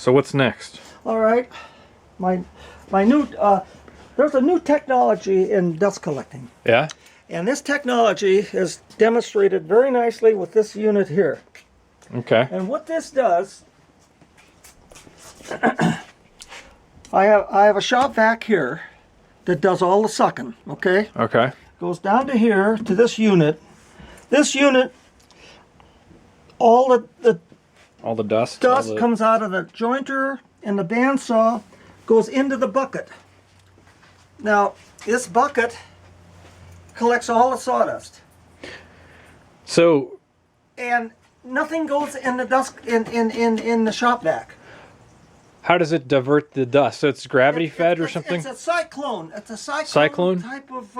So what's next? All right, my new there's a new technology in dust collecting, Yeah. and this technology is demonstrated very nicely with this unit here. Okay. And what this does, I have a shop vac here that does all the sucking. Okay. Okay. Goes down to here to this unit. This unit, all the All the dust. dust comes out of the jointer and the bandsaw, goes into the bucket. Now, this bucket collects all the sawdust, So and nothing goes in the dust in the shop vac. how does it divert the dust? So it's gravity fed or something? It's a cyclone. It's a Cyclone? type of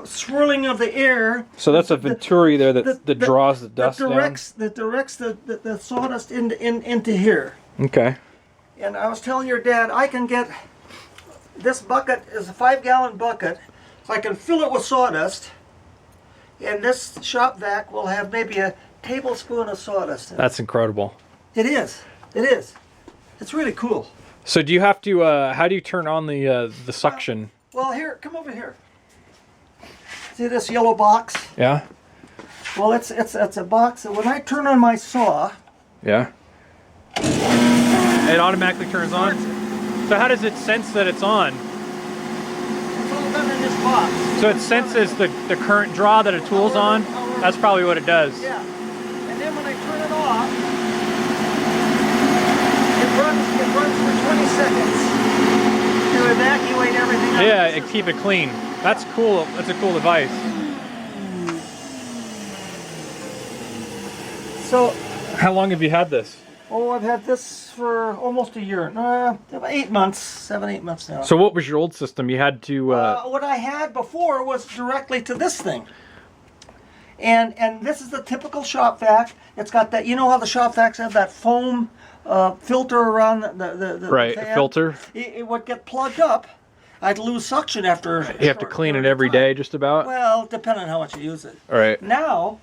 swirling of the air. So that's a venturi there that draws the dust that directs the sawdust into here. down. Okay. And I was telling your dad, I can get, this bucket is a 5-gallon bucket. I can fill it with sawdust, and this shop vac will have maybe a tablespoon of sawdust in it. That's incredible. It is. It is. It's really cool. So do you have to? How do you turn on the suction? Well, here, come over here. See this yellow box? Yeah. Well, it's a box that when I turn on my saw, Yeah. It automatically turns on. So how does it sense that it's on? it's all done in this box. So it senses the current draw that a tool's on. That's probably what it does. Yeah. And then when I turn it off, it runs for 20 seconds to evacuate everything out. Yeah, and keep it clean. That's cool. That's a cool device. So, How long have you had this? oh, I've had this for almost a year. 8 months, 7-8 months now. So what was your old system? You had to. What I had before was directly to this thing. And this is the typical shop vac. It's got that, you know how the shop vacs have that foam filter around the right, fan? filter. It would get plugged up. I'd lose suction after. You have to clean it every day, just about. Well, depending on how much you use it. All right. Now,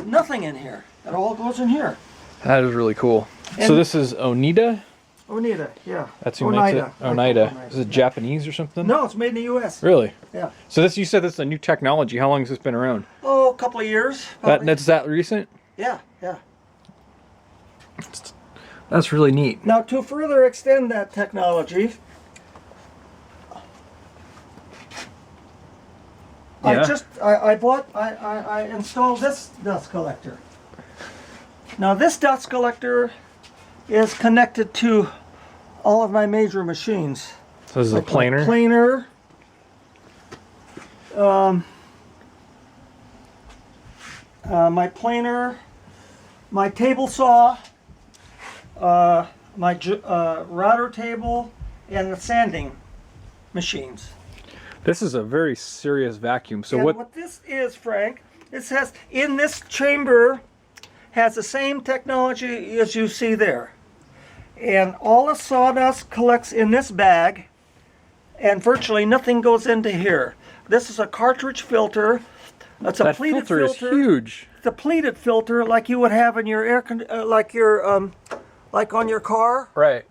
nothing in here. It all goes in here. That is really cool. And So this is Oneida. Oneida, yeah. That's who makes it. Oneida. Is it Japanese or something? No, it's made in the U.S. Really? Yeah. So this, you said this is a new technology. How long has this been around? Oh, a couple of years. Probably. That's that recent? Yeah, yeah. That's really neat. Now, to further extend that technology, Yeah. I installed this dust collector. Now, this dust collector is connected to all of my major machines. So this is a planer? My planer. My planer, my table saw, my router table, and the sanding machines. This is a very serious vacuum. So And what? what this is, Frank, this has, in this chamber, has the same technology as you see there. And all the sawdust collects in this bag, and virtually nothing goes into here. This is a cartridge filter. It's a That pleated filter is huge. It's a pleated filter like you would have in your like on your car. Right.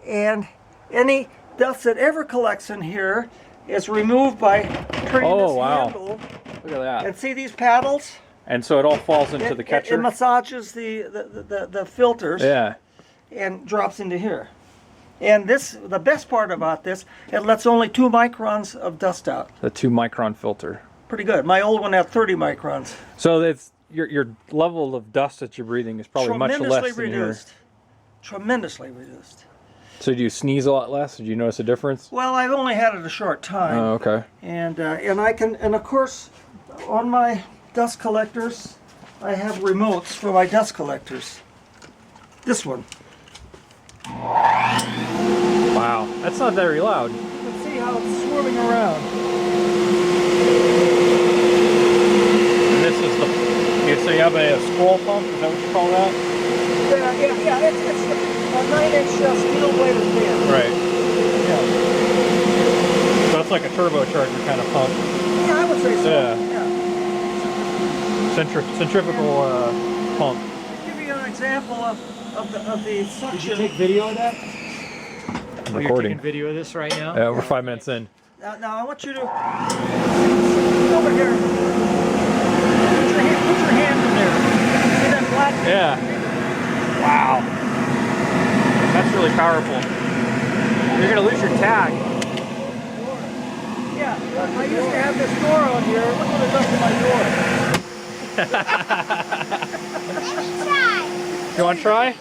And any dust that ever collects in here is removed by turning this handle. Look at that. And see these paddles? And so it all falls into the catcher? It massages the filters. Yeah. And drops into here. And this, the best part about this, it lets only 2 microns of dust out. The 2-micron filter. Pretty good. My old one had 30 microns. So it's your level of dust that you're breathing is probably much less than reduced. Tremendously reduced. So do you sneeze a lot less? Do you notice a difference? Well, I've only had it a short time. Oh, okay. And I can, and of course, on my dust collectors, I have remotes for my dust collectors. This one. Wow, that's not very loud. You can see how it's swirling around. And this is so you have a scroll pump, is that what you call that? Yeah, it's a 9-inch steel bladed fan. Right. Yeah. So it's like a turbocharger kind of pump. Yeah, I would say so. Yeah. Centrifugal pump. To give you an example of of the suction. Did you take video of that? I'm You're recording. taking video of this right now? Yeah, we're 5 minutes in. Now I want you to over here. Put your hand in there. See that black? Yeah. Wow. That's really powerful. You're gonna lose your tag. Yeah. I used to have this door on here. Look what it does to my door. Let me try. You wanna try?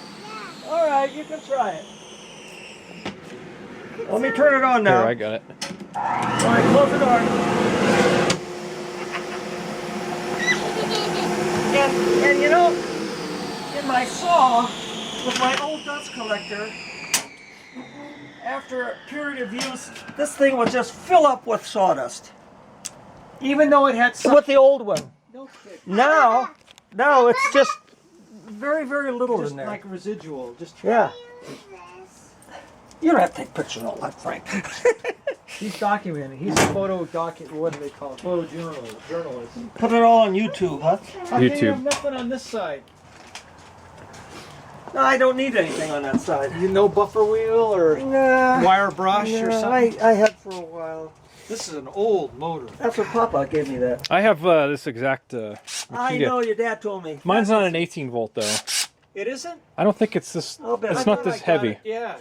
All right, you can try it. Let me turn it on now. Here, I got it. All right, close the door. And you know, in my saw, with my old dust collector, after a period of use, this thing would just fill up with sawdust. Even though it had some... With the old one. No kidding. Now it's just very, very little Just in there. like residual. Just try. Yeah. You don't have to take pictures of all that, Frank. He's documenting. He's a what do they call it? Photojournalist. Put it all on YouTube, huh? How come you YouTube. have nothing on this side? No, I don't need anything on that side. You no buffer wheel or Nah, wire brush or nah, something? I had for a while. This is an old motor. That's what Papa gave me that. I have this exact. I know, your dad told me. Mine's not an 18 volt though. It isn't? I don't think it's this. I'll bet. It's I not thought this I got heavy. it. Yeah.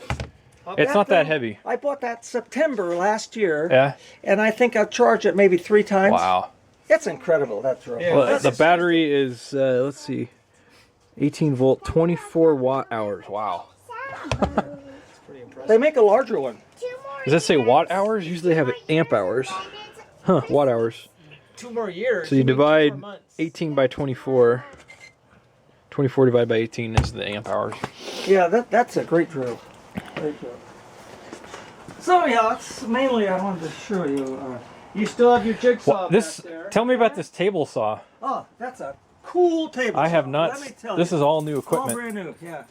It's not that thing, heavy. I bought that September last year. Yeah. And I think I've charged it maybe 3 times. Wow. It's incredible, that drill. Yeah. Well, the battery is let's see, 18 volt, 24 watt hours. Wow. It's pretty impressive. They make a larger one. Does that say watt hours? Usually they have amp hours. Huh? Watt hours. 2 more years. So you mean 2 more divide months. 18 by 24. 24 divided by 18 is the amp hours. Yeah, that's a great drill. Great drill. So yeah, it's mainly I wanted to show you. You still have your jigsaw Well, this. back there. Tell me about this table saw. Oh, that's a cool table. I have saw. not. Let me tell This you. is all new All equipment. brand new. Yeah,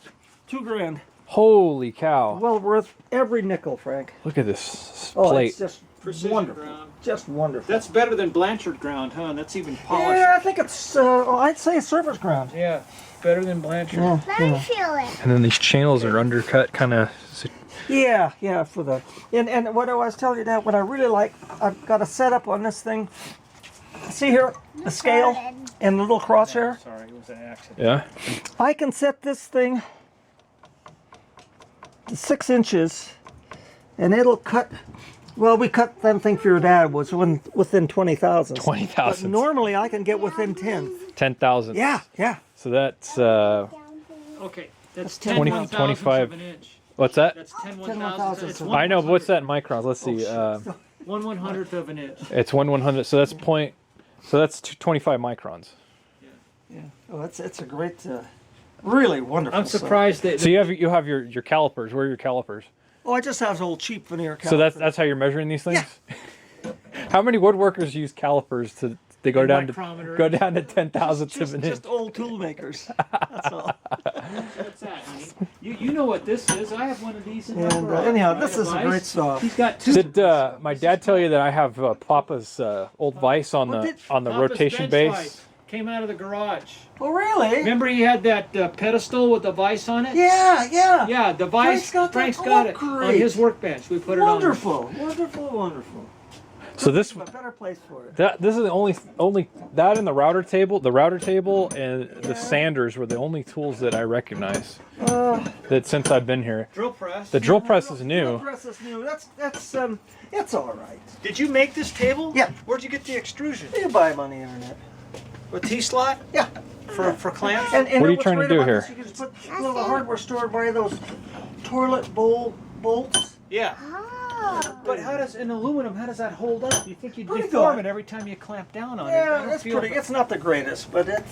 $2,000. Holy cow! Well worth every nickel, Frank. Look at this Oh, plate. it's just Precision wonderful. ground. Just wonderful. That's better than Blanchard ground, huh? That's even polished. Yeah, I think it's. I'd say surface ground. Yeah, better than Blanchard. Yeah, Let me feel it. And then these channels are undercut, kind of. yeah, for the. And what I was telling you that what I really like, I've got a setup on this thing. See here, the scale and the little crosshair. Sorry, it was an accident. Yeah. I can set this thing to 6 inches, and it'll cut. Well, we cut that thing for your dad was within 20 thousandths. 20 But thousandths. normally I can get within 10. 10,000. Yeah. So that's Okay, that's 10 10 20, 1,000ths 25. of an inch. what's that? That's 10 10 1,000ths. It's 1,000ths. I know, but what's that in microns? Let's see. 1 100th of an inch. It's 1/100. So that's point. So that's 25 microns. Yeah. Oh, it's a great, really wonderful. I'm surprised that So you have your calipers. Where are your calipers? Oh, I just have old cheap veneer caliper. So that's how you're measuring these things. How many woodworkers use calipers to? They go down micrometer. to 10 thousandths of an inch. just old tool makers. That's all. What's that, honey? You know what this is. I have one of these in my And garage. anyhow, Right, this is a Vice? great saw. He's got 2. Did my dad tell you that I have Papa's old vise on Well, the did- on the Papa's rotation bench base? vise came out of the garage. Oh, really? Remember he had that pedestal with the vise on it? Yeah. Yeah, the vise. Frank's got that? got Oh, it on great. his workbench. We put Wonderful. So this A better place for it. this is the only that and the router table and the sanders were the only tools that I recognize that since I've been here. it. Drill press. The drill press is Drill new. press is new. That's it's all right. Did you make this table? Yeah. Where'd you get the extrusion? You buy them on the internet. A T-slot Yeah. for clamps? And What are you what's trying to great do about here? this, you can just put a little hardware store and buy those toilet bowl bolts. Yeah. Oh. But how does in aluminum? How does that hold up? You think you'd Pretty deform good. it every time you clamp down on it? I Yeah, don't it's feel pretty. it. It's not the greatest, but and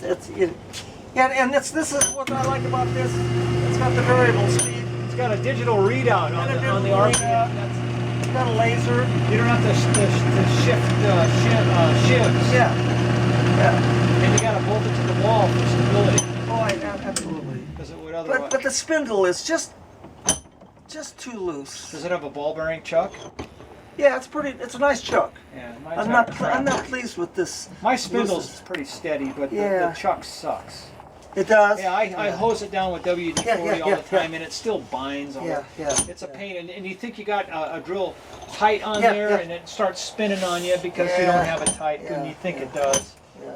this is what I like about this. It's got the variable speed. It's got a digital readout on And a the digital RPM. readout. It's got a laser. You don't have to shift shifts. Yeah. And you got to bolt it to the wall for stability, Oh, absolutely. because it would otherwise. But the spindle is just too loose. Does it have a ball bearing chuck? Yeah, it's pretty. It's a nice chuck. Yeah, I'm not pleased with this. My spindle's loose. pretty steady, but Yeah. the chuck sucks. It does. Yeah, I hose it down with WD-40 Yeah, all the time, and it still binds on Yeah, it. yeah. It's a pain, and you think you got a drill tight on Yeah, there, yeah. and it starts spinning on you because you Yeah. don't have it tight, and Yeah, you think yeah. it does. Yeah.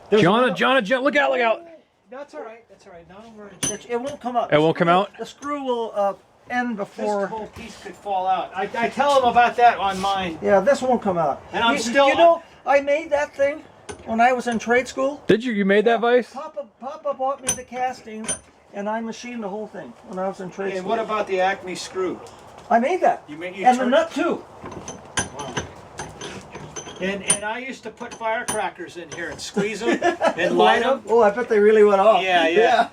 There's Jonna, another- Jonna, look out, look out. That's all right. That's all right. Not over. It won't come out. It won't come out? The screw will end This before. whole piece could fall out. I tell them about that on mine. Yeah, this won't come out. And I'm you, still- You know, I made that thing when I was in trade school. Did you made that vise? Papa bought me the castings, and I machined the whole thing when I was in trade And school. what about the Acme screw? I made that. You and the turned- nut too. And I used to put firecrackers in here and squeeze them and light them. Oh, I bet they really went off. Yeah.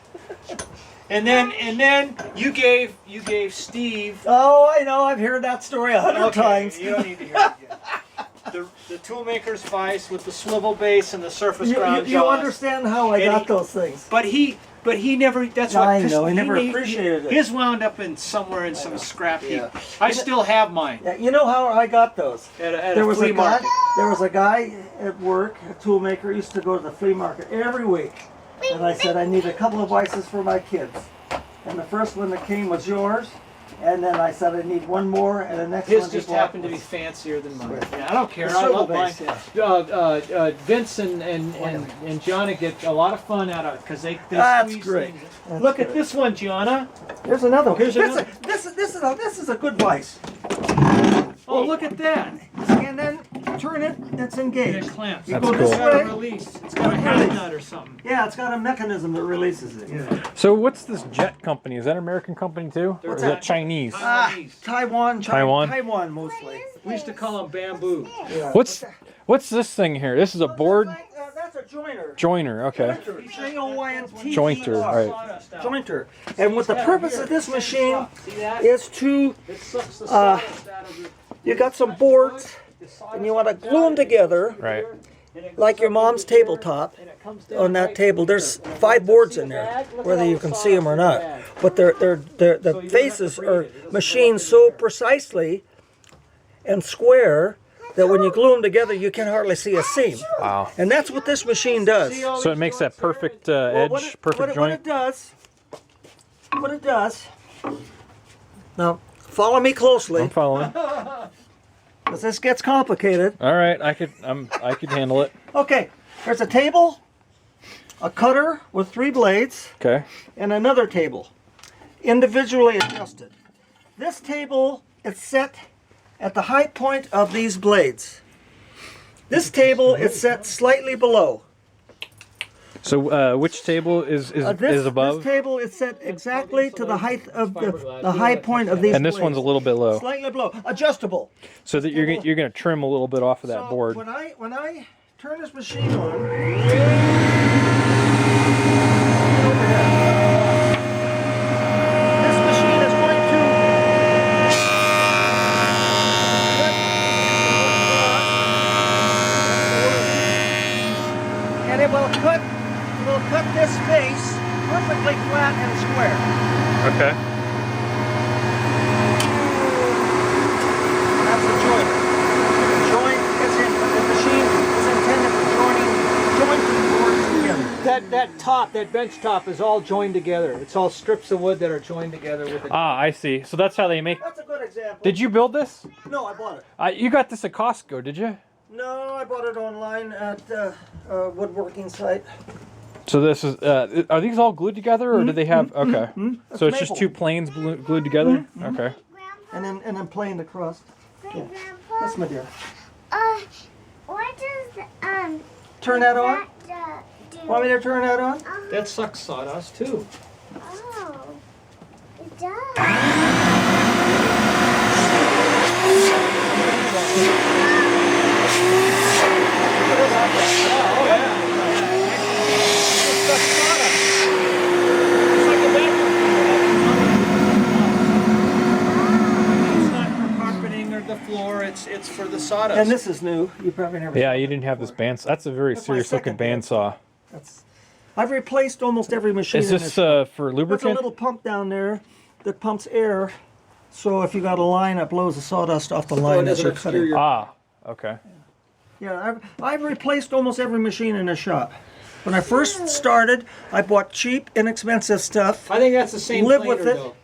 And then you gave Steve. Oh, I know. I've heard that story 100 times. You don't need to hear it again. The toolmaker's vise with the swivel base and the surface ground You jaws. understand how I And got he- those things. But he never. That's what. I know, he never appreciated it. His wound up in somewhere in some scrap heap. Yeah. I still have mine Yeah, you know how I got those? at There a was flea a guy. market. There was a guy at work, a toolmaker, used to go to the flea market every week, and I said I need a couple of vices for my kids. And the first one that came was yours, and then I said I need one more, and the next His one he just bought happened to be was- fancier than mine. Right. Yeah, I don't care. The I swivel love mine. base, Vince and Gianna get a lot of fun out of it because they That's squeeze great. things. That's Look great. at this one, Gianna. Here's another one. Here's this, another- this is a good vice. Oh, look at that. And then turn it. It's And engaged. it clamps. That's It's cool. got a release. It's got a hand nut or something. Yeah, it's got a mechanism that releases it. Yeah. So what's this jet company? Is that an American company too? Or is that Chinese? Taiwan. Taiwan mostly. We used to call them bamboo. Yeah. What's this thing here? This is a board That's a joiner. joiner. Okay. Jointer. Jointer, right. Sawdust out. Jointer. And what the purpose of this machine See that? is to, It sucks the sawdust out of you got some boards and you want to glue them together Right. like your mom's tabletop. On that table, there's 5 boards in there, whether you can see them or not. But the faces are machined so precisely and square that when you glue them together, you can hardly see a seam. Wow. And that's what this machine does. So it makes that perfect edge, perfect What joint. it does. Now, follow me closely, I'm following. because this gets complicated. All right, I could handle it. Okay, there's a table, a cutter with 3 blades, Okay. and another table, individually adjusted. This table is set at the high point of these blades. This table is set slightly below. So which table is above? This table is set exactly to the height of the high point of these And this blades. one's a little bit low, Slightly below. Adjustable. so that you're gonna trim a little bit off of that So board. when I turn this machine on, this machine is going to and it will cut this face perfectly flat and square. Okay. That's a joint. The machine is intended for jointing boards together. That bench top is all joined together. It's all strips of wood that are joined together with it. Ah, I see. So that's how they make. That's a good example. Did you build this? No, I bought it. You got this at Costco, did you? No, I bought it online at a woodworking site. So this is. Are these all glued together, or do they have? Okay. So it's just maple. 2 planes glued together. Okay. And then plain the crust. Grandpa, Yes, my dear. what does Turn that on. that do? Want me to turn that on? That sucks sawdust too. Oh, it does. It's not for carpeting or the floor. It's for the sawdust. And this is new. You probably never. Yeah, saw you it. didn't have this band. That's a very That's my serious looking second band. bandsaw. I've replaced almost every machine. Is in this this. for There's a lubricant? little pump down there that pumps air. So if you got a line that blows the sawdust off the line that you're cutting. Ah, okay. Yeah, I've replaced almost every machine in the shop. When I first started, I bought cheap, inexpensive stuff. I think that's the same Live planer, with it. though.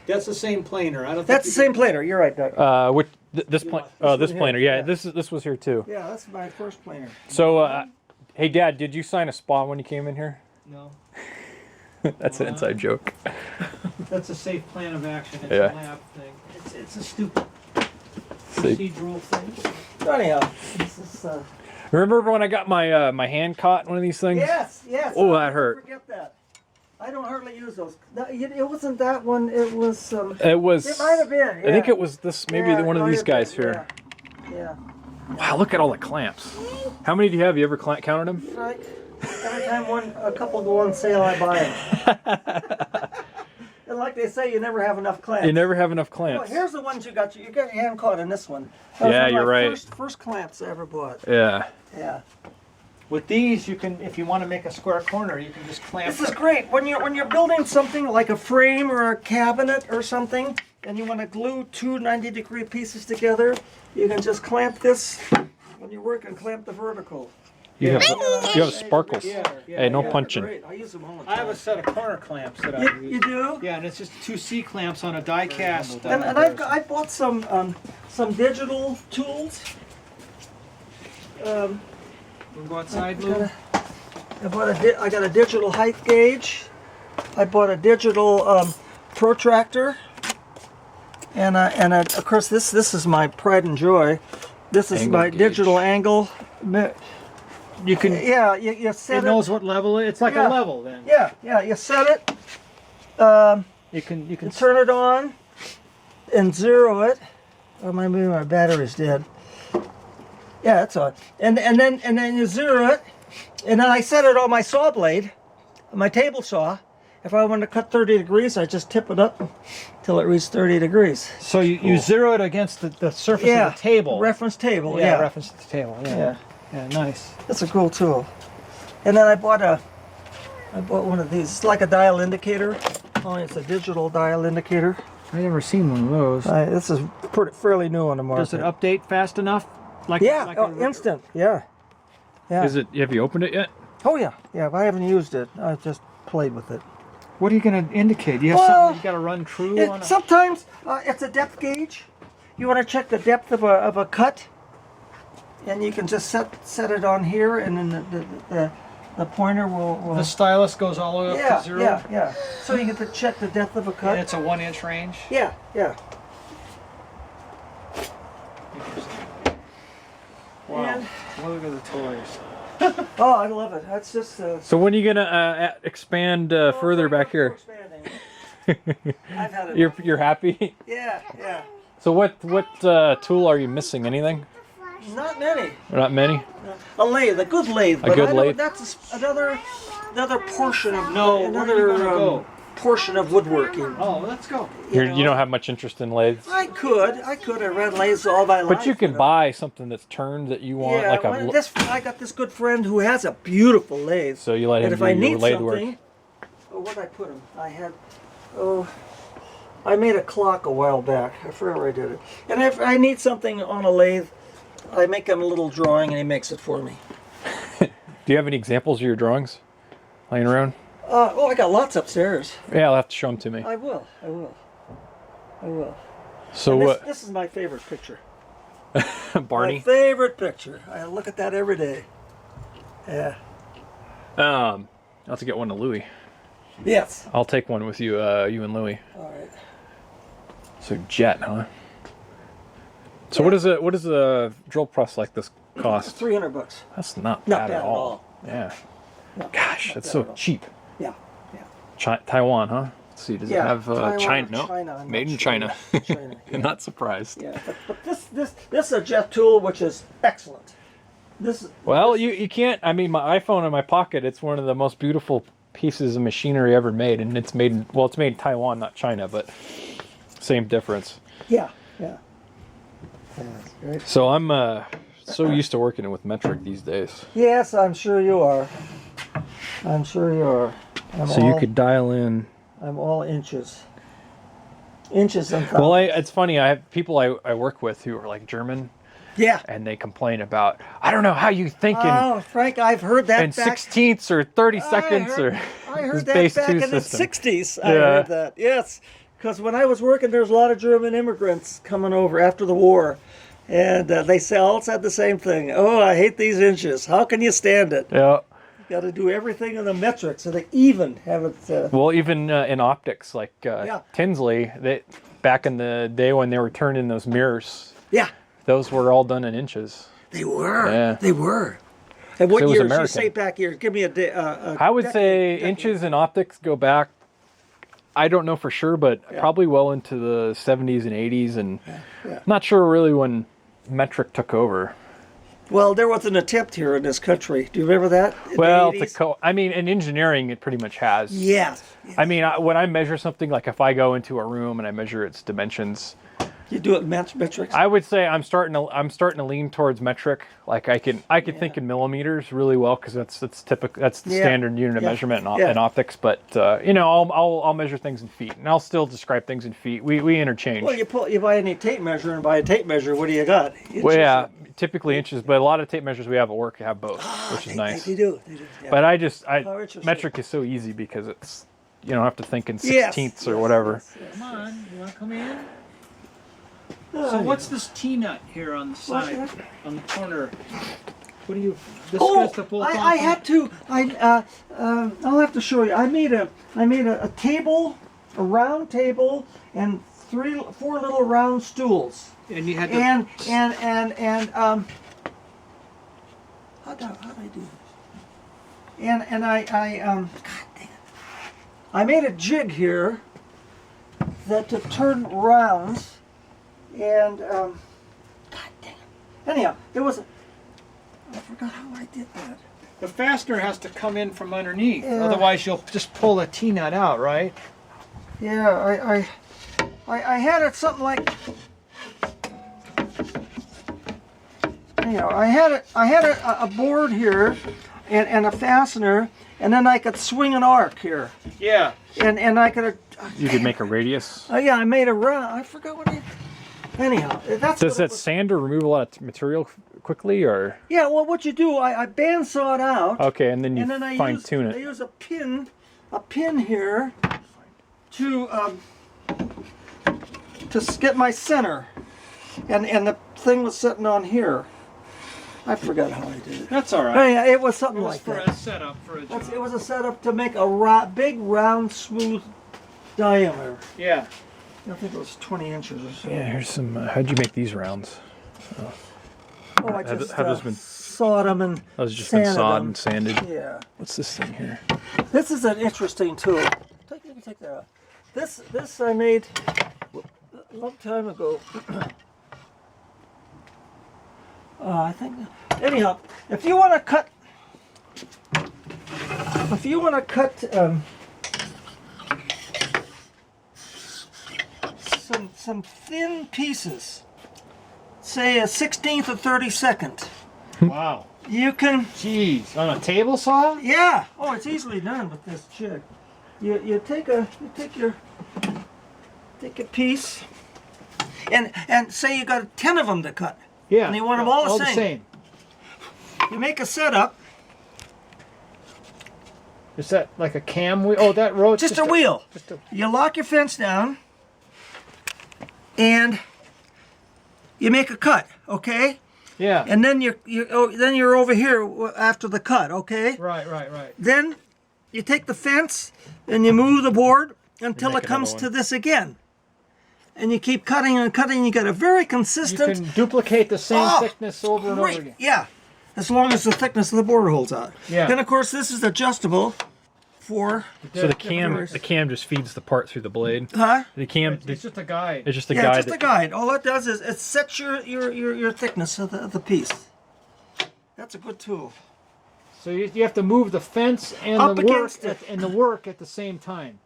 That's the same planer. I don't. That's the think same planer. You're right, Doug. Which this one planer? here, Yeah, yeah. this was here too. Yeah, that's my first planer. So, hey, Dad, did you sign a spa when you came in here? No, That's an inside joke. that's a safe plan of action. It's Yeah. a lab thing. It's a stupid See. procedural thing. So anyhow, this is, Remember when I got my my hand caught in one of these things? yes, yes. Oh, I'll that never hurt. Forget that. I don't hardly use those. No, it wasn't that one. It was. It was. It might have been. I think yeah. it was this. Maybe Yeah, one it of might these have guys been, here. Yeah. Wow, look at all the clamps. How many do you have? You ever counted them? Right. Every time a couple go on sale, I buy them. And like they say, you never have enough clamps. You never have enough Oh, clamps. here's the ones you got. You got your hand caught in this one. That was Yeah, one of you're my right. First clamps I ever bought. Yeah. Yeah. With these, you can, if you want to make a square corner, you can just clamp. This is great when you're building something like a frame or a cabinet or something, and you want to glue two 90-degree pieces together. You can just clamp this when you're working. Clamp the vertical. You have sparkles. Yeah, Hey, no Yeah, punching. Great. I use them all the I time. have a set of corner clamps that I You use. do? Yeah, and it's just 2 C clamps on a die cast. And I bought some digital tools. We'll go outside, Lou. I got a digital height gauge. I bought a digital protractor, and of course this is my pride and joy. This is Angle my gauge. digital angle. You can. Yeah, you set It knows what level. It's like Yeah. a level then. Yeah, you set it. You can. You turn it on and zero it. Oh, maybe my battery's dead. Yeah, it's on. And then you zero it, and then I set it on my saw blade, my table saw. If I want to cut 30 degrees, I just tip it up till it reaches 30 degrees. So you zero it against the surface of the table. Reference table. yeah, Yeah, reference to the table. Yeah. Yeah. Yeah, nice. That's a cool tool. And then I bought one of these. It's like a dial indicator. Only it's a digital dial indicator. I've never seen one of those. This is fairly new on the market. Does it update fast enough? Like Yeah, like instant. Yeah. Yeah. Is it? Have you opened it yet? Oh yeah, yeah. But I haven't used it. I just played with it. What are you going to indicate? Do you have Well, something you got to run true on? Sometimes it's a depth gauge. You want to check the depth of a cut, and you can just set it on here, and then the pointer will. The stylus goes all the way up to 0. Yeah. So you get to check the depth of a cut. And it's a 1-inch range. Yeah. Wow. And- Look at the toys. Oh, I love it. That's just. So when are you gonna expand further back here? I've had it. You're happy? Yeah. So what tool are you missing? Anything? Not many. Not many. A lathe, a good lathe. A good lathe. That's another portion of No, where are you gonna go? portion of woodworking. Oh, let's go. You know? don't have much interest in lathes, I could. I read lathes all my life. but you can buy something that's turned that you want, Yeah, like I got this good friend who has a beautiful lathe. So you let him and if do I your need lathe something, work. oh, where'd I put him? I made a clock a while back. I forgot where I did it. And if I need something on a lathe, I make him a little drawing and he makes it for me. Do you have any examples of your drawings laying around? I got lots upstairs. Yeah, I'll have to show them to me. I will. So And what, this is my favorite picture. Barney? My favorite picture. I look at that every day. Yeah. I'll have to get one to Louie. Yes. I'll take one with you, you and Louie. All right. So jet, huh? So what does a drill press like this cost? $300. That's not Not bad bad at at all. all. Yeah. No, Gosh, not that's bad so at all. cheap. Yeah. Taiwan, huh? Let's see. Does it have Taiwan China? or No, China, I'm made not in sure. China. China, yeah. Not surprised. Yeah, but this is a jet tool which is excellent. This is Well, you can't. I mean, my iPhone in my pocket. It's one of the most beautiful pieces of machinery ever made, and it's made in Taiwan, not China, but same difference. yeah. That's great. So I'm so used to working with metric these days. Yes, I'm sure you are. I'm So you could dial in. I'm all inches. Inches and Well, it's funny. I have people I work with who are like German, Yeah. and they complain about, I don't know how you think Oh, Frank, I've heard that in back. 16ths or 32nds or I this heard that base back 2 in the system. 60s. I Yeah. heard that. Yes. Because when I was working, there was a lot of German immigrants coming over after the war. And they all said the same thing. Oh, I hate these inches. How can you stand it? Yeah. You got to do everything in the metric so they even have it. Well, even in optics, like Yeah. Tinsley, back in the day when they were turning those mirrors, Yeah, those were all done in inches. they were. Yeah. They were. And what So it was years you American. say back years? Give me a day. I would say decade. inches in optics go back, I don't know for sure, but Yeah. probably well into the 70s and 80s. And Yeah. not sure really when metric took over. Well, there was an attempt here in this country. Do you remember that? In the Well, 80s? I mean, in engineering, it pretty much has. Yes. I mean, when I measure something, like if I go into a room and I measure its dimensions, You do it in metrics? I would say I'm starting to lean towards metric. Like I can think in millimeters really well because that's typical. That's the Yeah. standard unit of Yeah. measurement in, Yeah. in optics. But I'll measure things in feet, and I'll still describe things in feet. We interchange. Well, you buy any tape measure and buy a tape measure. What do you got? Well, yeah, typically inches, but a lot of tape measures we have at work have both, which is They- nice. They do. They do. Yeah. But Oh, interesting. metric is so easy because it's you don't have to think in Yes. 16ths or whatever. Yes, yes. Come on, you want to come in? So what's this T-nut here on the side, What's on the corner? What do you, this Oh, guy's to pull I had to. I'll have to show you. I made a table, a round table, and 4 little round stools. And you had to, And how do I do this? And I God dang it. I made a jig here that to turn rounds, and God dang it. Anyhow, it was. I forgot how I did that. the fastener has to come in from underneath. Yeah. Otherwise you'll just pull the T-nut out, right? Yeah, I had it something like. Anyhow, I had a board here, and a fastener, and then I could swing an arc here, Yeah. and I could. You could make a radius. Oh yeah, I made a round. I forgot what I. Anyhow, that's. Does what that it was. sander remove a lot of material quickly, or Yeah, well, what you do, I bandsaw it out, okay, and then you and then I fine tune I it? use a pin here, to get my center, and the thing was sitting on here. I forgot how I did it. That's all right. Oh, yeah, it was It something was like for that. a setup for a job. It was a setup to make a big, round, smooth diameter. Yeah. I think it was 20 inches or so. Yeah, here's some. How'd you make these rounds? Oh, I Have- just have those been- sawed them and Those just been sanded sawed them. and sanded. Yeah. What's this thing here? This is an interesting tool. Let me take that out. This I made a long time ago. I think. Anyhow, if you want to cut, some thin pieces, say a 16th or 32nd, Wow. you can. Jeez. On a table saw? Yeah. Oh, it's easily done with this jig. You take a piece, and say you got 10 of them to cut. Yeah. And you want them all the the same. same. You make a setup, Is that like a cam wheel? Oh, that road. just a wheel. Just a, You lock your fence down, and you make a cut. Okay. yeah. And then you're over here after the cut. Okay. Right. Then you take the fence and you move the board until make it comes another to this again. And you keep cutting and cutting. You got a very You consistent. can duplicate the same Oh, thickness over and over great. again. Yeah, as long as the thickness of the board holds out. Yeah. Then of course this is adjustable for. So the different- cam just feeds the part through the blade. Huh? The cam It's just a guide. it's just a Yeah, guide. just a that- guide. All it does is it sets your thickness of the piece. That's a good tool. So you have to move the fence and Up the work against it. and the work at the same time.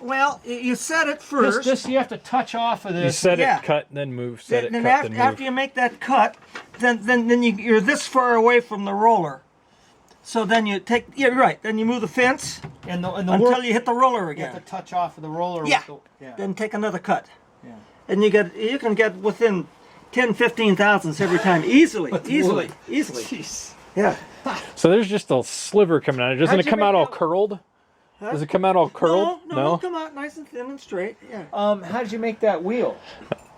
Well, you set it This, first. this you have to touch off of You this. set Yeah. it, cut, then move. Set it, then cut, after, then move. after you make that cut, then you're this far away from the roller. So then you take, yeah, right. Then you move the fence and the until work, you hit the roller you have again. to touch off of the roller. Yeah. With the, yeah. Then take another cut. Yeah. And you can get within 10, 15 thousandths every time, easily. Jeez. Yeah. So there's just a sliver coming out. Doesn't How'd it you come make out all that? curled? Huh? Does it come out all curled? No, it'll come out nice and thin and straight. Yeah. How did you make that wheel?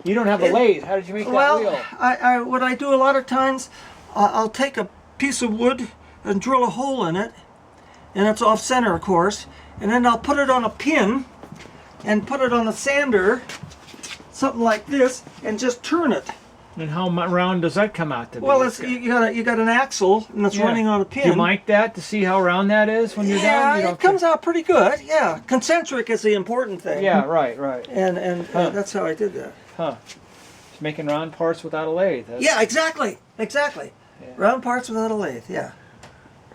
You don't have a lathe. How did you make that Well, wheel? what I do a lot of times, I'll take a piece of wood and drill a hole in it, and it's off center, of course, and then I'll put it on a pin and put it on a sander, something like this, and just turn it. And how round does that come out to be? Well, you got an axle, and it's Yeah. running on a Do pin. you mic that to see how round that is when you're done? Yeah, You don't it comes out pretty good. Yeah, concentric is the important thing. Yeah, right. and Huh. that's how I did that. Huh. Just making round parts without a lathe. Yeah, exactly. Yeah. Round parts without a lathe. Yeah.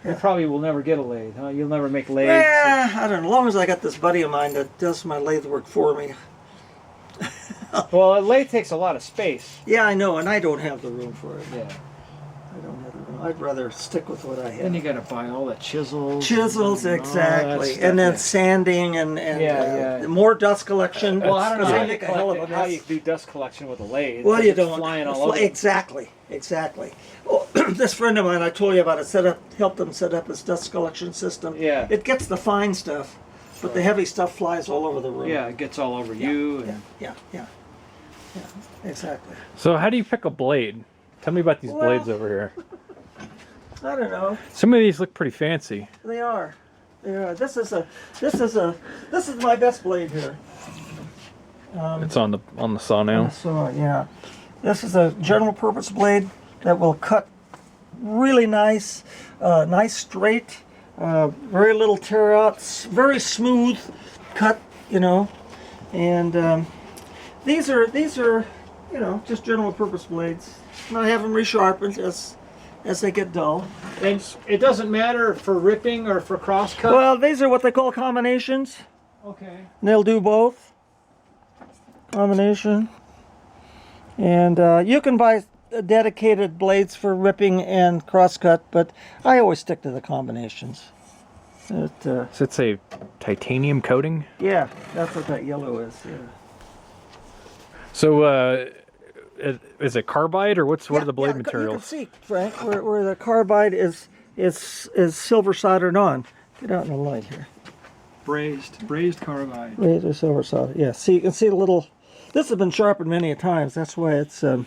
You probably will never get a lathe, huh? You'll never make lathes. I don't know. As long as I got this buddy of mine that does my lathe work for me. Well, a lathe takes a lot of space. Yeah, I know, and I don't have the room for it. Yeah. I don't have the room. I'd rather stick with what I have. Then you got to buy all the chisels. Chisels, and all that exactly, stuff, and then yeah. sanding and Yeah. more dust collection. Well, I don't know Because how I you, make a hell of a how you mess. do dust collection with a lathe. Well, 'cause you it's don't. flying all over. Exactly. Oh, this friend of mine, I told you about it, helped him set up his dust collection system. Yeah. It gets the fine stuff, but the heavy stuff flies all over the room. Yeah, it gets all over you. Yeah, And yeah, exactly. So how do you pick a blade? Tell me about these Well- blades over here. I don't know. Some of these look pretty fancy. They are. This is my best blade here. It's on the saw now. So yeah, this is a general purpose blade that will cut really nice, nice straight, very little tear outs, very smooth cut, and these are just general purpose blades. And I have them resharpened as they get dull. And it doesn't matter for ripping or for cross cut. Well, these are what they call combinations. Okay. And they'll do both. Combination. And you can buy dedicated blades for ripping and crosscut, but I always stick to the combinations. Does it say titanium coating? Yeah, that's what that yellow is. Yeah. So is it carbide or what are the blade You materials? can see, Frank, where the carbide is silver soldered on. Get out in the light here. Brazed carbide. Razor silver soldered. Yeah, see, you can see the little. This has been sharpened many a times. That's why it's. How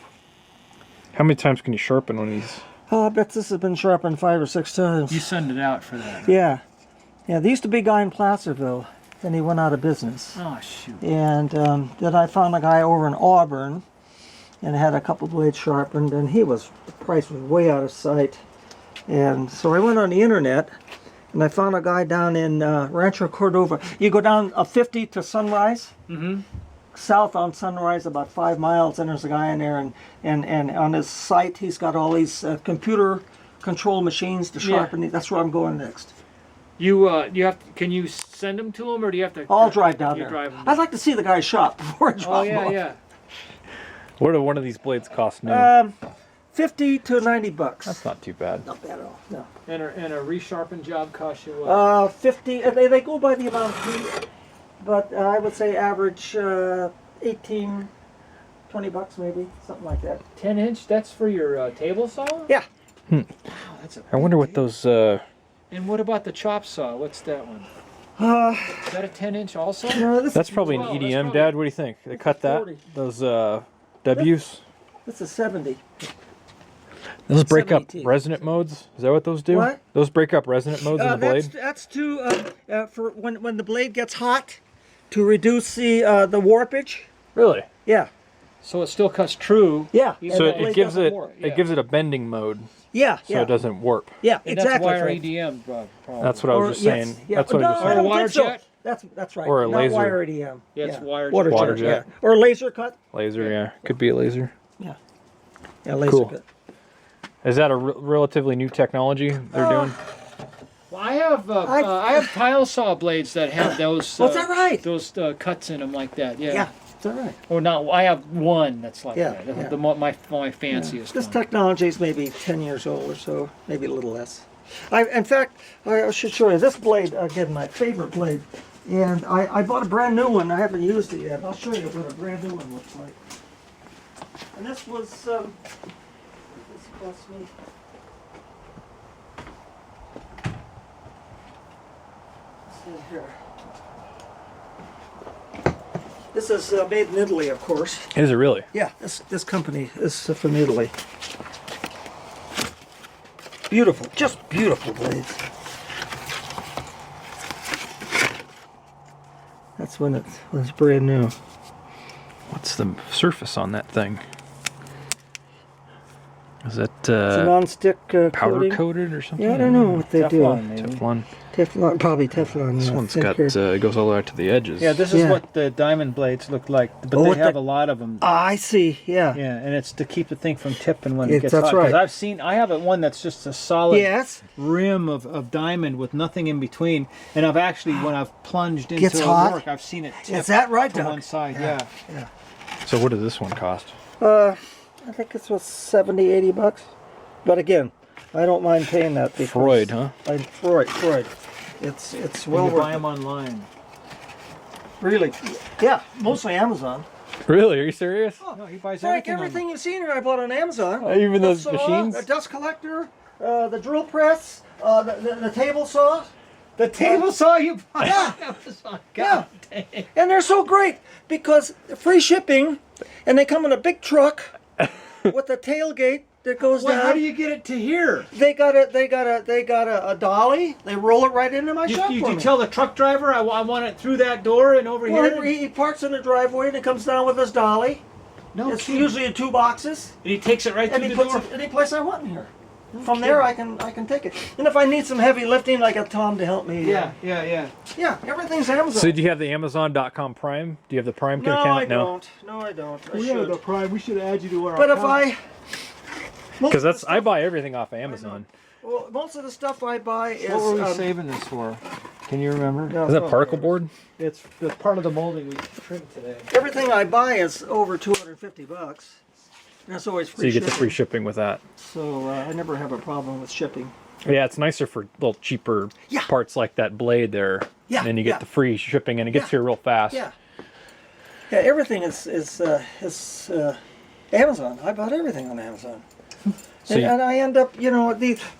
many times can you sharpen on these? Oh, I bet this has been sharpened 5 or 6 times. You send it out for that. Yeah. Yeah, there used to be a guy in Placerville, then he went out of business. Oh, shoot. And then I found a guy over in Auburn and had a couple blades sharpened, and the price was way out of sight. And so I went on the internet and I found a guy down in Rancho Cordova. You go down 50 to Sunrise. Mm-hmm. South on Sunrise about 5 miles, and there's a guy in there, and on his site he's got all these computer control machines to sharpen. That's where I'm going next. You have to, can you send them to him, or do you have to? I'll drive down you there. Drive them I'd like to see the guy's shop before I drop Oh him off. yeah. What do one of these blades cost new? $50 to $90. That's not too bad. Not bad at all. No. And a resharpen job costs you what? 50. They go by the amount of feet, but I would say average 18, $20 maybe, something like that. 10-inch. That's for your table saw. Yeah. Wow, that's a I wonder what those. And what about the chop saw? What's that one? Is that a 10-inch also? No, this That's probably an Wow, that's EDM, probably- Dad. What do you think? They cut that? 40. Those W's? This is 70. Those break up 70. resonant modes? Is that what those do? What? Those break up resonant modes in the blade? That's to for when the blade gets hot, to reduce the warpage. Really? Yeah. So it still cuts true. Yeah. Yeah, and So the it blade gives doesn't it warp. yeah. it gives it a bending mode, Yeah. so yeah. it doesn't warp. Yeah. And Exactly. that's wire right. EDM. Probably. That's what I was just yes, saying. yeah. That's what no, I was I just saying. don't Water think so. jet? That's right. Or a Not laser. wire EDM. Yeah, it's water Water jet. Water jet. jet. Yeah. Or laser cut. Laser, yeah. Could be a laser. Yeah. Yeah. Laser Cool. cut. Is that a relatively new technology they're doing? Well, I have tile saw blades that have those. What's that right? Those cuts in them like that. Yeah. Yeah. It's all right. Or not? I have one that's like Yeah, that. yeah. My fanciest This one. technology is maybe 10 years old or so, maybe a little less. In fact, I should show you this blade, again, my favorite blade. And I bought a brand new one. I haven't used it yet. I'll show you what a brand new one looks like. And this was, this cost me. Let's see here. This is made in Italy, of course. Is it really? Yeah, this company is from Italy. Beautiful, just beautiful blades. That's when it was brand new. What's the surface on that thing? Is that It's a non-stick powder coating. coated or something? Yeah, I don't know what they Teflon, do. maybe. Teflon. Teflon, probably Teflon. This yeah, one's got thicker. it goes all the way out to the edges. Yeah, this is Yeah. what the diamond blades look like, but Oh, they with have the- a lot of them. I see. Yeah. Yeah, and it's to keep the thing from tipping when it It's- gets that's hot. 'Cause right. I have one that's just a solid Yes. rim of diamond with nothing in between. And I've actually, when I've plunged Gets into hot? work, I've seen it tip Is that right, to Doug? one side. Yeah. So what does this one cost? I think this was 70, 80 bucks. But again, I don't mind paying that because Freud, huh? Freud. It's well Well, you worth buy it. them online. Really. Yeah, mostly Amazon. Really? Are you serious? No, he buys Frank, everything. everything you've seen here I bought on Amazon. Even The those saw, machines? the dust collector, the drill press, the table saw. The table saw you buy Yeah. on Amazon. Yeah. God dang. And they're so great because free shipping, and they come in a big truck with a tailgate that goes Well, down. how do you get it to here? They got a dolly. They roll it right into my shop You for me. tell the truck driver I want it through that door and over Well, here? he parks in the driveway and he comes down with his dolly. No It's kidding. usually in 2 boxes, And he takes it right and through he the puts door? it any place I want in here. From there, I can take it. And if I need some heavy lifting, I got Tom to help me. Yeah. Yeah. Everything's Amazon. So do you have the Amazon.com Prime? Do you have the Prime no, account? I don't. No, I don't. I We have should. the Prime. We should add you to our But if account. Because that's I buy everything off Amazon. well, most of the stuff I buy is. What were we saving this for? Can you remember? no, Is that no, particle board? It's the part of the molding we trimmed today. Everything I buy is over $250. That's always free So you get shipping. the free shipping with that. So I never have a problem with shipping. Yeah, it's nicer for little cheaper Yeah. parts like that blade there. Yeah, And then you get yeah. the free shipping and it gets Yeah. here real fast. Yeah. Yeah, everything is Amazon. I bought everything on Amazon. So and, you- and I end up,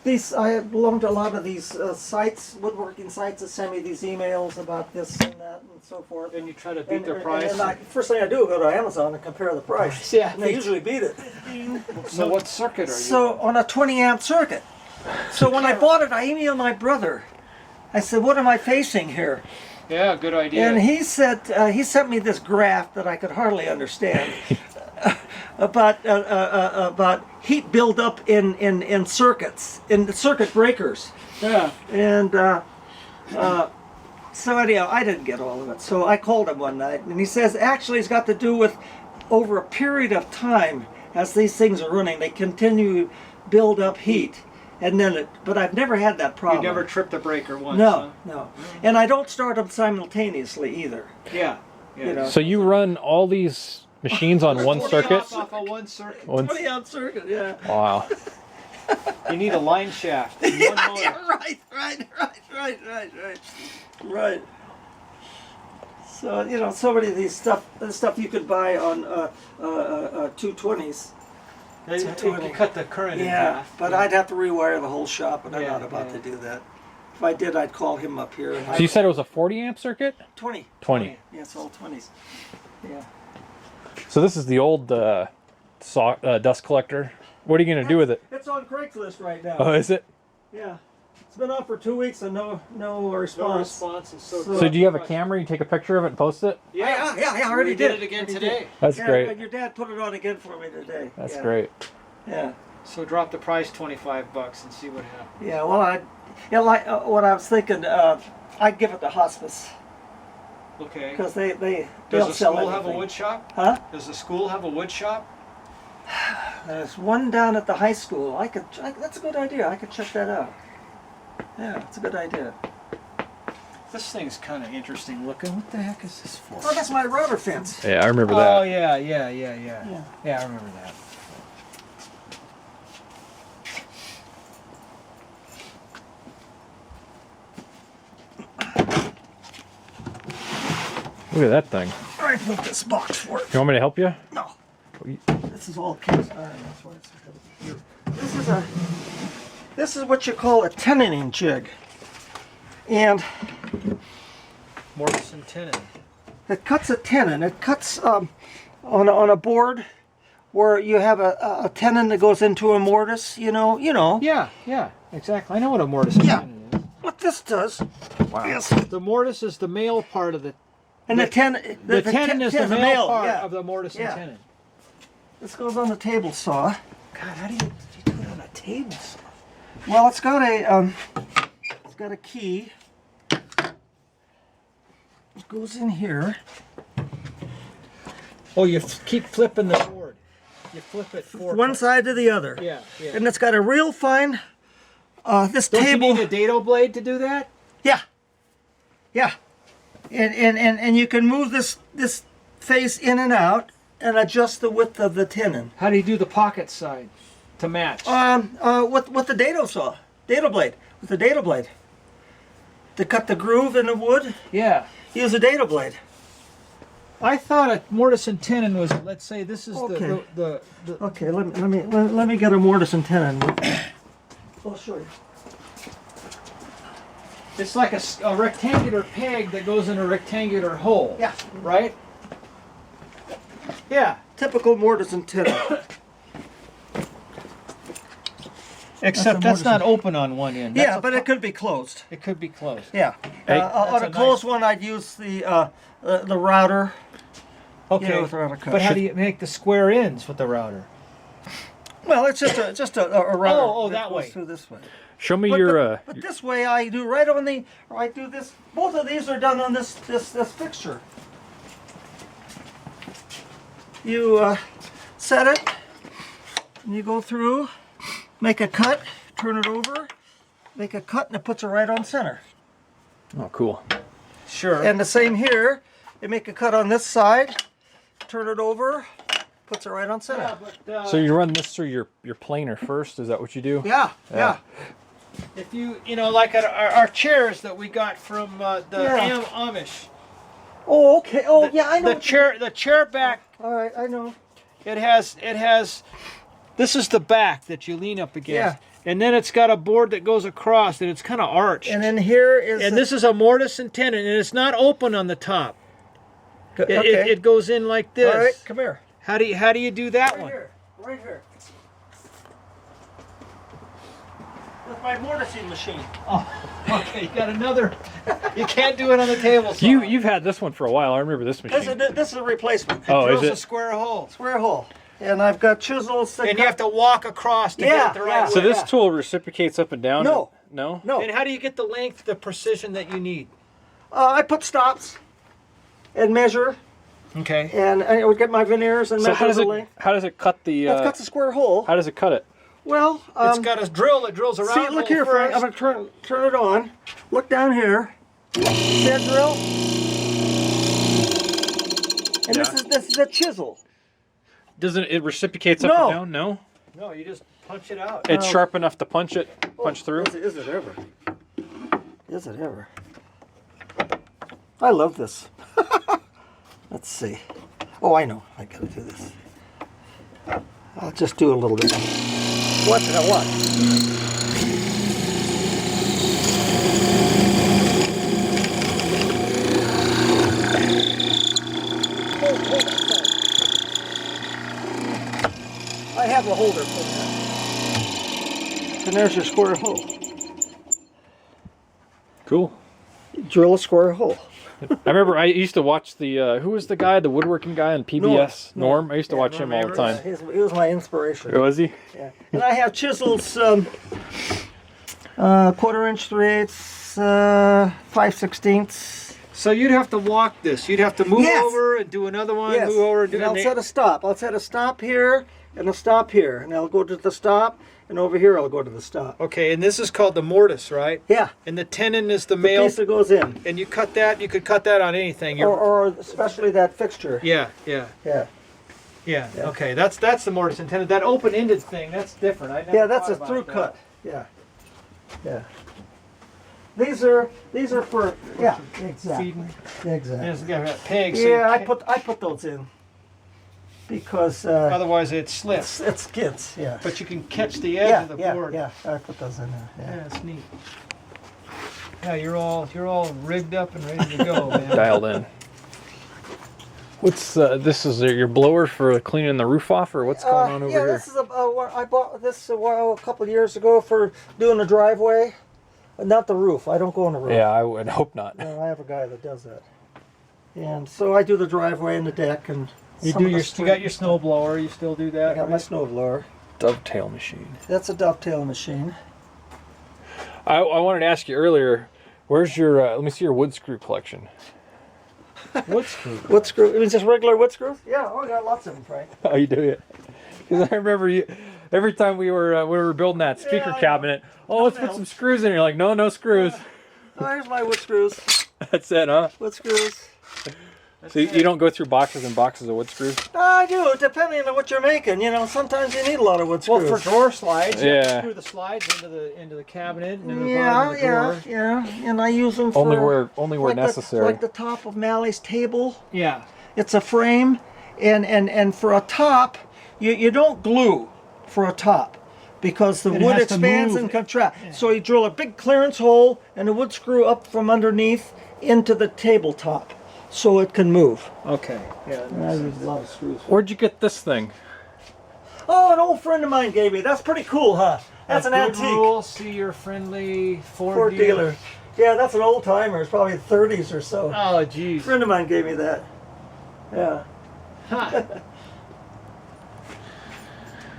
these I belong to a lot of these sites, woodworking sites that send me these emails about this and that and so forth. And you try to beat And, their and- price. and first thing I do is go to Amazon and compare the price. Yeah. And they usually beat it. So what circuit are you So on a 20 amp circuit. So when I bought it, I emailed my brother. I said, "What am I facing here?" Yeah, good idea. And he said he sent me this graph that I could hardly understand about heat buildup in circuits, in the circuit breakers. yeah. And so anyhow, I didn't get all of it. So I called him one night, and he says actually it's got to do with over a period of time as these things are running, they continue to build up heat, and then but I've never had that You problem. never tripped the breaker once. No, no, and I don't start them simultaneously either. Huh? Yeah. You know. So you run all these machines on one 20 circuit? off of one circuit. Once- 20 amp circuit, yeah. Wow. You need a line shaft. and one motor. Right. So so many of these the stuff you could buy on 220s. You cut the current in Yeah, half. but I'd have to rewire the whole shop, and I'm Yeah, not about yeah. to do that. If I did, I'd call him up here. And So you said it was a 40 amp circuit? 20. 20. Yeah, it's all 20s. Yeah. So this is the old dust collector. What are you going to do with it? It's on Craigslist right now. Oh, is it? Yeah. It's been on for 2 weeks and no No response. response. Is so So do you have a camera? You take a picture of it and post it? Yeah. I already We did it again Already today. did. That's Yeah, great. Your dad put it on again for me today. That's Yeah. great. Yeah. So drop the price $25 and see what happens. Yeah, well, what I was thinking, I'd give it to hospice Okay. because they'll Does the sell school have a anything. wood shop? Huh? Does the school have a wood shop? There's one down at the high school. That's a good idea. I could check that out. Yeah, it's a good idea. This thing's kind of interesting looking. What the heck is this for? Oh, that's my router fence. Yeah, I remember Oh that. yeah. Yeah. Yeah, I remember that. Look at that thing. I built this box for it. You want me to help you? No. This is all cast iron. That's why it's here. This is what you call a tenoning jig, and Mortise and tenon. it cuts a tenon. It cuts on a board where you have a tenon that goes into a mortise. You know. Yeah, exactly. I know what a mortise and Yeah. tenon is. What this does is, The mortise is the male part of the. and the tenon is the male part yeah. of the mortise Yeah. and tenon. This goes on the table saw. God, how do you do it on a table saw? Well, it's got a key. It goes in here. Oh, you keep flipping the board. You flip it four One times. side to the other. Yeah. And it's got a real fine. This Don't table. you need a dado blade to do that? Yeah. And you can move this face in and out and adjust the width of the tenon. How do you do the pocket side to match? With the dado saw, dado blade, with the dado blade. To cut the groove in the wood, Yeah. use a dado blade. I thought a mortise and tenon was, let's say this is Okay. the Okay, let me get a mortise and tenon. I'll show you. it's like a rectangular peg that goes in a rectangular hole. Yeah. Right? Yeah. Typical mortise and tenon. Except That's that's a mortise not open on one end. Yeah, but it could be closed. it could be closed. Yeah. Hey. On That's a a closed nice- one, I'd use the router. Okay. with router cut. But how do you make the square ends with the router? Well, it's just a router. Oh, that goes way. Through this way. Show me But, your. but this way I do right on the. Or I do this. Both of these are done on this fixture. You set it, and you go through, make a cut, turn it over, make a cut, and it puts it right on center. Oh, cool. Sure. And the same here. You make a cut on this side, turn it over, puts it right on center. So you run this through your planer first? Is that what you do? Yeah. If you like our chairs that we got from the Yeah. Amish. Oh, okay. Oh, yeah, I know. The chair back. All right, I know. It has. This is the back that you lean up against. Yeah. And then it's got a board that goes across, and it's kind of arched. And then here is. And this is a mortise and tenon, and it's not open on the top. Okay. It goes in like this. All right, come here. How do you do that one? Right here. With my mortising machine. Okay, you got another. You can't do it on the table. saw. You've had this one for a while. I remember this This machine. is a replacement. Oh, is Drills a it? square hole. Square hole. And I've got chisels. That And you have to walk across to Yeah, get it the right yeah. way. So this Yeah. tool reciprocates up and down? No. No? No. And how do you get the length, the precision that you need? I put stops and measure, Okay. and I would get my veneers and So measure the length. how does it cut the? That cuts a square hole. How does it cut it? Well, It's got a drill that drills around. see, look here, Frank. I'm first. gonna turn it on. Look down here. See that drill? And this is a chisel. Doesn't it reciprocates up No. and down? No. No, you just punch it out. It's sharp enough to punch through. Is it ever? Is it ever? I love this. Let's see. Oh, I know. I gotta do this. I'll just do a little bit. What? I have a holder for that. And there's your square hole. Cool. Drill a square hole. I remember I used to watch the who was the guy, the woodworking guy on PBS? Norm. I used to watch him all the time. He was my inspiration. Was he? Yeah. And I have chisels, 1/4 inch, 3/8, 5/16. So you'd have to walk this. You'd have to move Yes. over and do another one. Yes. Move over and do And I'll and set a stop. I'll set a stop here and a stop here. And I'll go to the stop, and over here I'll go to the stop. Okay, and this is called the mortise, right? Yeah. And the tenon is the The male. piece that goes in. And you cut that. You could cut that on anything. Or especially that fixture. Yeah. Yeah. Okay, that's the mortise and tenon. That open-ended thing, that's different. I never Yeah, that's thought a about through that. cut. Yeah. These are for exactly. Feeding. Exactly. It's got pegs. Yeah, I put those in because Otherwise, it slips. it skids. Yeah. But you can catch the edge of the board. Yeah. I put those in there. Yeah, Yeah. it's neat. Yeah, you're all rigged up and ready to go, man. Dialed in. What's this is your blower for cleaning the roof off, or what's going on over here? This is I bought this a couple of years ago for doing the driveway, not the roof. I don't go on the roof. Yeah, I would hope not. No, I have a guy that does that, and so I do the driveway and the deck and. You got your snow blower. You still do that? I got my right? snow blower. Dovetail machine. That's a dovetail machine. I wanted to ask you earlier, where's your? Let me see your wood screw collection. Wood screw. Wood screw? Is this regular wood screws? Yeah, I got lots of them, Frank. How you do it? Because I remember you. Every time we were building that speaker Yeah, I know. cabinet, let's put some screws in. You're like, no screws. Oh, here's my wood screws. That's it, huh? Wood screws. So you don't go through boxes and boxes of wood screws? I do, depending on what you're making. You know, sometimes you need a lot of wood screws. Well, for door slides, you have to Yeah. screw the slides into the cabinet and into the bottom of the yeah, door. yeah. And I use them for Only where like necessary. like the top of Mally's table. Yeah. It's a frame, and for a top, you don't glue for a top because the It wood has to expands move. and contracts. So you drill a big clearance hole and a wood screw up from underneath into the tabletop, so it can move. Okay. Yeah. I use a lot of screws. Where'd you get this thing? Oh, an old friend of mine gave me. That's pretty cool, huh? That's an Good antique. Rule, see your friendly Ford Ford dealer. Yeah, that's an old timer. It's probably 30s or so. Oh, A jeez. friend of mine gave me that. Yeah.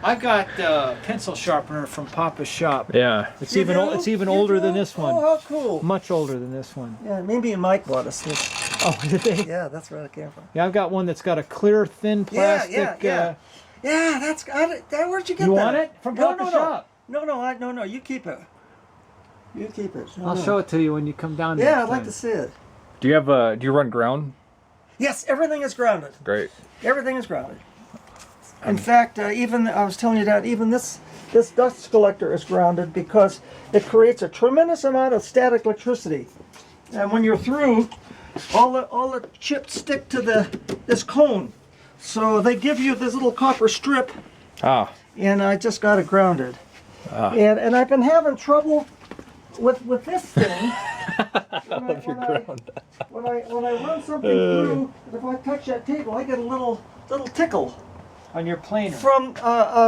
I got a pencil sharpener from Papa's shop. Yeah. It's You even do? it's even You older do? than this one. Oh, how cool. Much older than this one. Yeah, maybe Mike bought us this. Oh, did they? Yeah, that's where it came from. Yeah, I've got one that's got a clear, thin plastic. Yeah, that's where'd you get You that? want it? From No, Papa's no, shop. No, you keep it. You keep it. I'll show it to you when you come down. Yeah, next I'd like time. to see it. Do you do you run ground? Yes, everything is grounded. Great. Everything is grounded. In fact, even I was telling you that even this dust collector is grounded because it creates a tremendous amount of static electricity. And when you're through, all the chips stick to this cone. So they give you this little copper strip, Ah. and I just got it grounded. And I've been having trouble with this thing. When I run something through, if I touch that table, I get a little tickle On your planer. from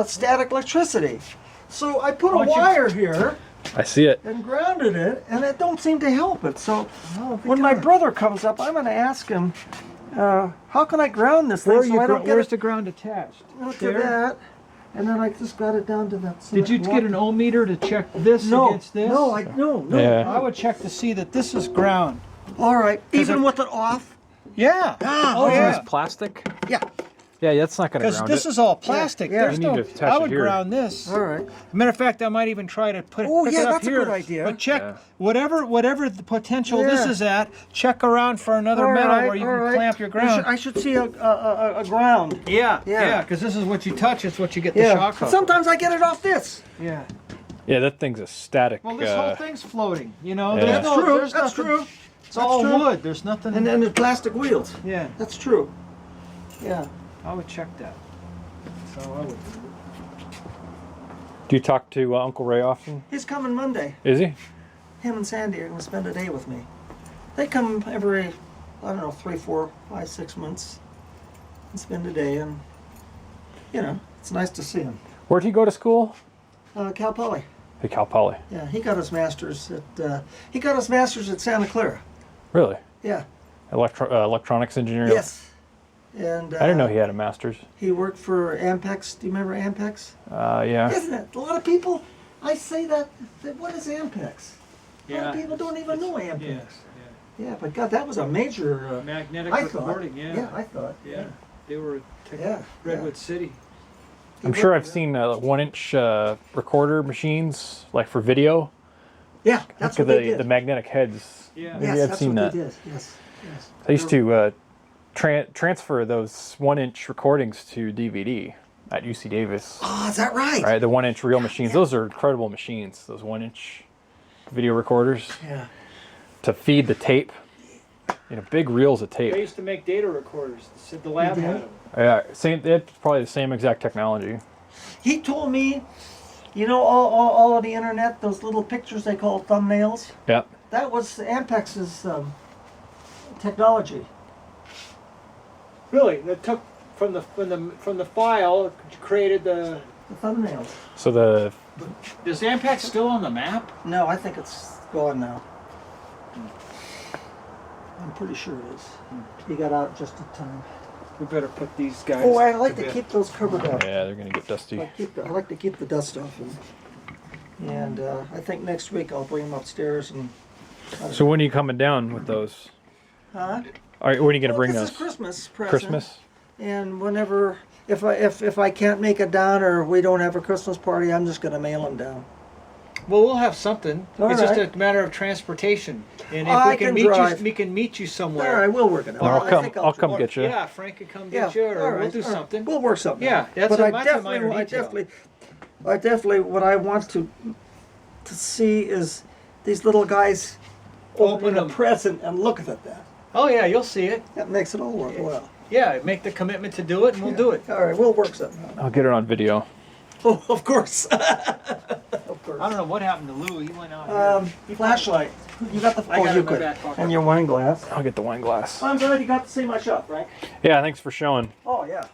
static electricity. So I put a Why don't you- wire here I see it. and grounded it, and it don't seem to help it. So Oh, when my brother comes up, I'm going to ask him, how can I ground this thing Where are so you I don't get where's it the ground attached? to There? that? And then I just got it down to that. Did you get an ohm meter to check this No, against this? no. Yeah. I would check to see that this is ground. All right, even it- with it off. Yeah. Ah, oh, Is yeah. this plastic? Yeah. Yeah, that's not going to Because ground this it. is all plastic. Yeah. There's You need no. to attach I it would here. ground this. All right. Matter of fact, I might even try to pick Oh, it yeah, up that's a here. good idea. But check Yeah. whatever the potential this Yeah. is at. Check around for another All metal right, where you all can right. clamp your ground. I should see a ground. Yeah, Yeah. because this is what you touch. It's what you get the Yeah. shock But of. sometimes I get it off this. Yeah. Yeah, that thing's a static. Well, this whole thing's floating. You know, Yeah. there's That's no, true. There's That's nothing, true. It's all true. wood. There's nothing. And then the plastic wheels. yeah, That's true. Yeah. I would check that. So I would. Do you talk to Uncle Ray often? He's coming Monday. Is he? Him and Sandy are going to spend a day with me. They come every, 3, 4, 5, 6 months and spend a day. And, it's nice to see him. Where'd he go to school? Cal Poly. Hey, Cal Poly. Yeah, he got his master's at Santa Clara. Really? Yeah. Electronics engineering? Yes. And I didn't know he had a master's. He worked for Ampex. Do you remember Ampex? Yeah. Isn't it? A lot of people, I say that what is Ampex? A lot of people don't even know Ampex. Yes. Yeah, but God, that was a major. Magnetic I thought. recording. Yeah. Yeah, I thought. Yeah. They were Yeah. Redwood City. I'm sure I've seen 1-inch recorder machines, like for video. Yeah, that's Look what at they did. the magnetic heads. Yeah. Maybe Yes, I've that's seen what that. they did. Yes. I used to transfer those 1-inch recordings to DVD at UC Davis. Oh, is that right? Right, the 1-inch reel machines. Those are incredible machines. Those 1-inch video recorders Yeah. to feed the tape. You know, big reels of They tape. used to make data recorders. The lab had them. Yeah, same. It's probably the same exact technology. He told me, you know, all on the internet, those little pictures they call thumbnails. Yeah. That was Ampex's technology. Really, that took from the file, created the. The thumbnails. So the Is Ampex still on the map? No, I think it's gone now. I'm pretty sure it is. He got out just in time. We better put these guys. Oh, I like to bed. keep those covered up. yeah, they're gonna get dusty. I like to keep the dust off them. And I think next week I'll bring them upstairs and. So when are you coming down with those? Huh? All right, when are you gonna Well, bring this those? is Christmas present. Christmas. And whenever, if I can't make it down or we don't have a Christmas party, I'm just gonna mail them down. Well, we'll have something. All it's right. just a matter of transportation. And if I we can can meet drive. you, we can meet you All somewhere. right, we'll work it out. Or I think I'll come get you. Yeah, Frank could come Yeah, get you, or all we'll right, do all right. something. We'll work something. Yeah, out. that's but a- I that's a definitely, minor I detail. definitely, what I want to see is these little guys Open open a them. present and look at that. Oh yeah, you'll see it. That makes it all worthwhile. Yeah, make the commitment to do it, and we'll do it. All right, we'll work something out. I'll get it on video. Oh, of course. Of course. I don't know what happened to Lou. He went out here. Flashlight. You got the I got it you in my could. back pocket. And your wine glass. I'll get the wine glass. I'm glad you got to see my shop, Frank. Yeah, thanks for showing. Oh, yeah.